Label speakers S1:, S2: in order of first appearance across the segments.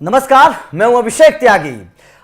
S1: नमस्कार, मैं हूं अभिषेक त्यागी।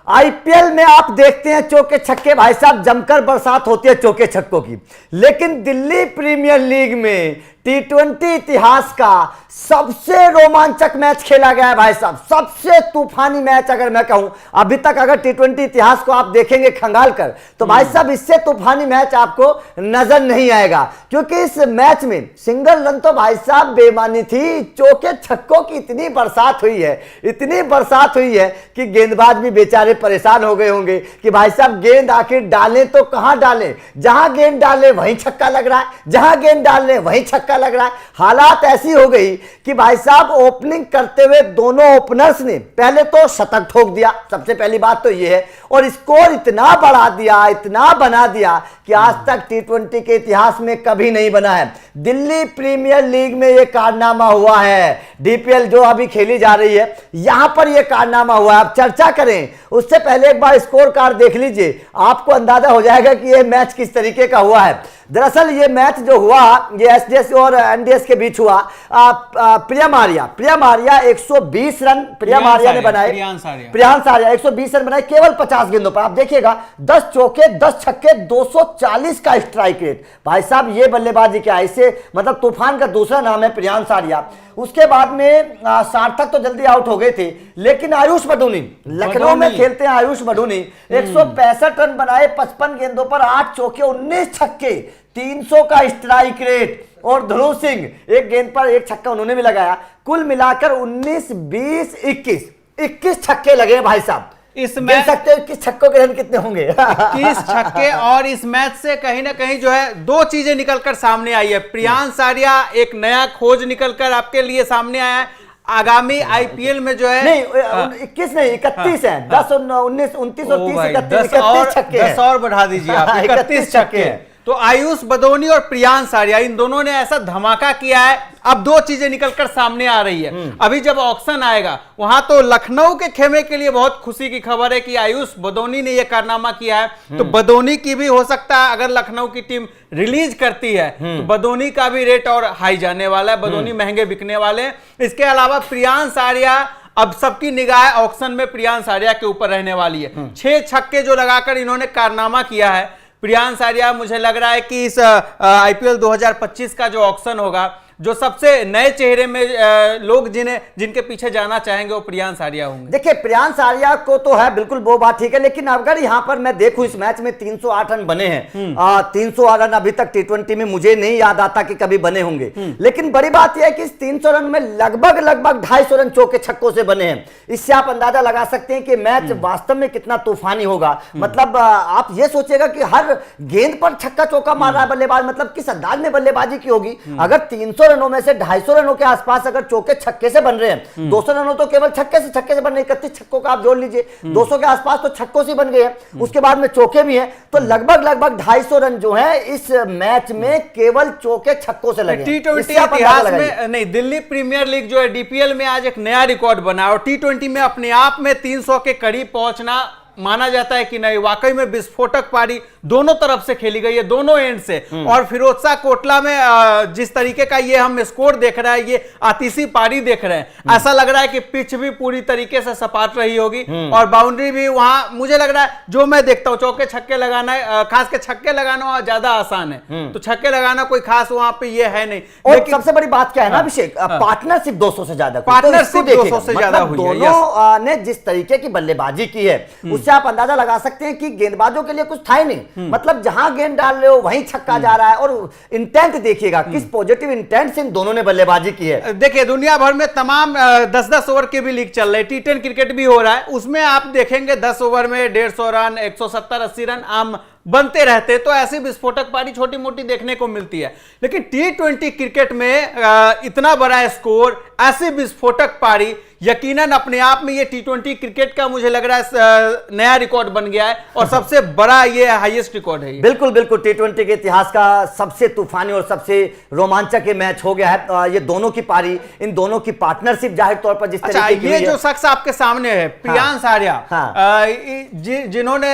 S1: आईपीएल में आप देखते हैं चौके छक्के, भाई साहब जमकर बरसात होती है चौके छक्कों की। लेकिन दिल्ली प्रीमियर लीग में टी20 इतिहास का सबसे रोमांचक मैच खेला गया है भाई साहब, सबसे तूफानी मैच अगर मैं कहूं अभी तक। अगर टी20 इतिहास को आप देखेंगे खंगाल कर तो भाई साहब इससे तूफानी मैच आपको नजर नहीं आएगा, क्योंकि इस मैच में सिंगल रन तो भाई साहब बेमानी थी। चौके छक्कों की इतनी बरसात हुई है, इतनी बरसात हुई है कि गेंदबाज भी बेचारे परेशान हो गए होंगे कि भाई साहब गेंद आखिर डालें तो कहां डालें। जहां गेंद डालें वहीं छक्का लग रहा है, जहां गेंद डालें वहीं छक्का लग रहा है। हालात ऐसी हो गई कि भाई साहब ओपनिंग करते हुए दोनों ओपनर्स ने पहले तो शतक ठोक दिया, सबसे पहली बात तो यह है, और स्कोर इतना बढ़ा दिया, इतना बना दिया कि आज तक टी20 के इतिहास में कभी नहीं बना है। दिल्ली प्रीमियर लीग में यह कारनामा हुआ है, डीपीएल जो अभी खेली जा रही है यहां पर यह कारनामा हुआ है। अब चर्चा करें उससे पहले एक बार स्कोर कार्ड देख लीजिए, आपको अंदाजा हो जाएगा कि यह मैच किस तरीके का हुआ है। दरअसल ये मैच जो हुआ ये एसडीएस और एनडीएस के बीच हुआ। प्रिया मारिया 120 रन प्रियांश आर्या 120 रन बनाए केवल 50 गेंदों पर। आप देखिएगा 10 चौके 10 छक्के 240 का स्ट्राइक रेट। भाई साहब ये बल्लेबाजी क्या है, इसे मतलब तूफान का दूसरा नाम है प्रियांश आर्या। उसके बाद में सार्थक तो जल्दी आउट हो गए थे, लेकिन आयुष बडूनी लखनऊ में खेलते हैं। आयुष बडूनी 165 रन बनाए 55 गेंदों पर, 8 चौके 19 छक्के 300 का स्ट्राइक रेट। और ध्रुव सिंह एक गेंद पर एक छक्का उन्होंने भी लगाया। कुल मिलाकर 19 20 21 छक्के लगे भाई साहब।
S2: इस मैच
S1: सकते हो कि छक्कों के रन कितने होंगे
S2: 21 छक्के। और इस मैच से कहीं ना कहीं जो है दो चीजें निकलकर सामने आई है। प्रियांश आर्या एक नया खोज निकलकर आपके लिए सामने आया है। आगामी आईपीएल में जो है
S1: नहीं 21 नहीं 31 है, 10 19 29 और 30 31 छक्के
S2: 10 और बढ़ा दीजिए आप 31 छक्के। तो आयुष बदौनी और प्रियांश आर्या इन दोनों ने ऐसा धमाका किया है। अब दो चीजें निकलकर सामने आ रही है। अभी जब ऑक्शन आएगा वहां तो लखनऊ के खेमे के लिए बहुत खुशी की खबर है कि आयुष बदौनी ने यह कारनामा किया है। तो बदौनी की भी हो सकता है, अगर लखनऊ की टीम रिलीज करती है तो बदौनी का भी रेट और हाई जाने वाला है, बदौनी महंगे बिकने वाले हैं। इसके अलावा प्रियांश आर्या, अब सबकी निगाह ऑक्शन में प्रियांश आर्या के ऊपर रहने वाली है। 6 छक्के जो लगाकर इन्होंने कारनामा किया है प्रियांश आर्या, मुझे लग रहा है कि इस आईपीएल 2025 का जो ऑक्शन होगा, जो सबसे नए चेहरे में लोग जिनके पीछे जाना चाहेंगे वो प्रियांश आर्या होंगे।
S1: देखिए प्रियांश आर्या को तो है बिल्कुल वो बात ठीक है, लेकिन अगर यहां पर मैं देखूं इस मैच में 308 रन बने हैं। 300 रन अभी तक टी20 में मुझे नहीं याद आता कि कभी बने होंगे। लेकिन बड़ी बात यह है कि इस 300 रन में लगभग 250 रन चौके छक्कों से बने हैं। इससे आप अंदाजा लगा सकते हैं कि मैच वास्तव में कितना तूफानी होगा। मतलब आप ये सोचेगा कि हर गेंद पर छक्का चौका मार रहा है बल्लेबाज, मतलब किस अंदाज में बल्लेबाजी की होगी। अगर 300 रनों में से 250 रनों के आसपास अगर चौके छक्के से बन रहे हैं, 200 रनों तो केवल छक्के से बन रहे हैं। 31 छक्कों का आप जोड़ लीजिए, 200 के आसपास तो छक्कों से बन गए हैं। उसके बाद में चौके भी हैं, तो लगभग 250 रन जो है इस मैच में केवल चौके छक्कों से लगे।
S2: टी20 इतिहास में नहीं, दिल्ली प्रीमियर लीग जो है डीपीएल में आज एक नया रिकॉर्ड बना और टी20 में अपने आप में 300 के करीब पहुंचना माना जाता है कि नहीं। वाकई में विस्फोटक पारी दोनों तरफ से खेली गई है, दोनों एंड से। और फिरोजशाह कोटला में जिस तरीके का ये हम स्कोर देख रहे हैं, ये आतिशी पारी देख रहे हैं, ऐसा लग रहा है कि पिच भी पूरी तरीके से सपाट रही होगी और बाउंड्री भी वहां, मुझे लग रहा है जो मैं देखता हूं चौके छक्के लगाना, खास के छक्के लगाना वहां ज्यादा आसान है। तो छक्के लगाना कोई खास वहां पे ये है नहीं।
S1: और सबसे बड़ी बात क्या है ना अभिषेक, पार्टनरशिप 200 से ज्यादा,
S2: पार्टनरशिप 200 से ज्यादा हुई है।
S1: दोनों ने जिस तरीके की बल्लेबाजी की है उससे आप अंदाजा लगा सकते हैं कि गेंदबाजों के लिए कुछ था ही नहीं। मतलब जहां गेंद डाल रहे हो वहीं छक्का जा रहा है। और इंटेंट देखिएगा किस पॉजिटिव इंटेंट से इन दोनों ने बल्लेबाजी की है।
S2: देखिए दुनिया भर में तमाम 10-10 ओवर के भी लीग चल रहे, टी10 क्रिकेट भी हो रहा है, उसमें आप देखेंगे 10 ओवर में 150 रन 170-80 रन आम बनते रहते। तो ऐसी विस्फोटक पारी छोटी मोटी देखने को मिलती है, लेकिन टी20 क्रिकेट में इतना बड़ा स्कोर, ऐसी विस्फोटक पारी, यकीनन अपने आप में ये टी20 क्रिकेट का मुझे लग रहा है नया रिकॉर्ड बन गया है और सबसे बड़ा ये हाईएस्ट रिकॉर्ड है।
S1: बिल्कुल बिल्कुल टी20 के इतिहास का सबसे तूफानी और सबसे रोमांचक ये मैच हो गया है। ये दोनों की पारी, इन दोनों की पार्टनरशिप जाहिर तौर पर जिस तरीके की
S2: ये जो शख्स आपके सामने है प्रियांश आर्या, जिन्होंने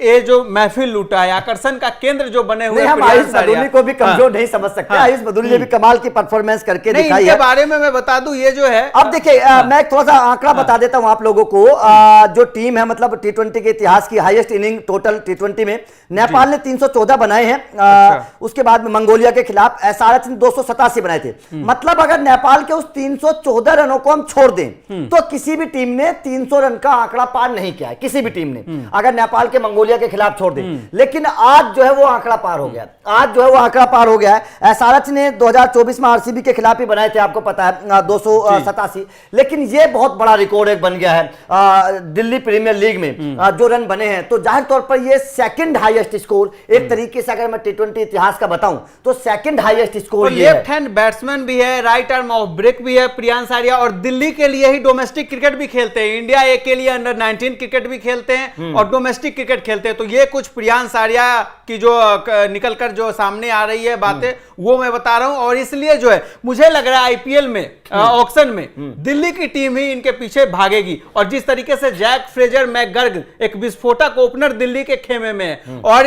S2: ये जो महफिल लूटा है, आकर्षण का केंद्र जो बने हुए
S1: हम आयुष बदूनी को भी कमजोर नहीं समझ सकते। आयुष बदूनी ने भी कमाल की परफॉर्मेंस करके दिखाई है।
S2: बारे में मैं बता दूं ये जो है,
S1: अब देखिए मैं एक थोड़ा सा आंकड़ा बता देता हूं आप लोगों को। जो टीम है मतलब टी20 के इतिहास की हाईएस्ट इनिंग टोटल टी20 में नेपाल ने 314 बनाए हैं। उसके बाद में मंगोलिया के खिलाफ एसआरएच ने 287 बनाए थे। मतलब अगर नेपाल के उस 314 रनों को हम छोड़ दें तो किसी भी टीम ने 300 रन का आंकड़ा पार नहीं किया है, किसी भी टीम ने, अगर नेपाल के मंगोलिया के खिलाफ छोड़ दें। लेकिन आज जो है वो आंकड़ा पार हो गया, आज जो है वो आंकड़ा पार हो गया है। एसआरएच ने 2024 में आरसीबी के खिलाफ ही बनाए थे, आपको पता है 287। लेकिन ये बहुत बड़ा रिकॉर्ड एक बन गया है दिल्ली प्रीमियर लीग में जो रन बने हैं। तो जाहिर तौर पर ये सेकंड हाईएस्ट स्कोर एक तरीके से अगर मैं टी20 इतिहास का बताऊं तो सेकंड हाईएस्ट स्कोर ये है।
S2: लेफ्ट हैंड बैट्समैन भी है, राइट आर्म ऑफ ब्रेक भी है प्रियांश आर्या, और दिल्ली के लिए ही डोमेस्टिक क्रिकेट भी खेलते हैं, इंडिया ए के लिए अंडर 19 क्रिकेट भी खेलते हैं और डोमेस्टिक क्रिकेट खेलते हैं। तो ये कुछ प्रियांश आर्या की जो निकलकर जो सामने आ रही है बातें वो मैं बता रहा हूं। और इसलिए जो है मुझे लग रहा है आईपीएल में ऑक्शन में दिल्ली की टीम ही इनके पीछे भागेगी। और जिस तरीके से जैक फ्रेजर मैकगर्ग एक विस्फोटक ओपनर दिल्ली के खेमे में है, और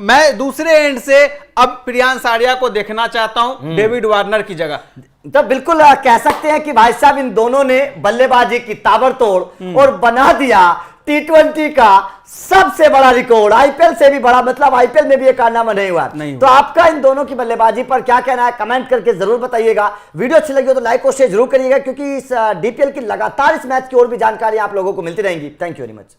S2: मैं दूसरे एंड से अब प्रियांश आर्या को देखना चाहता हूं डेविड वार्नर की जगह।
S1: तो बिल्कुल कह सकते हैं कि भाई साहब इन दोनों ने बल्लेबाजी की ताबड़तोड़ और बना दिया टी20 का सबसे बड़ा रिकॉर्ड, आईपीएल से भी बड़ा। मतलब आईपीएल में भी ये कारनामा नहीं हुआ। तो आपका इन दोनों की बल्लेबाजी पर क्या कहना है कमेंट करके जरूर बताइएगा। वीडियो अच्छी लगी हो तो लाइक और शेयर जरूर करिएगा, क्योंकि इस डीपीएल की लगातार इस मैच की और भी जानकारी आप लोगों को मिलती रहेंगी। Thank you very much.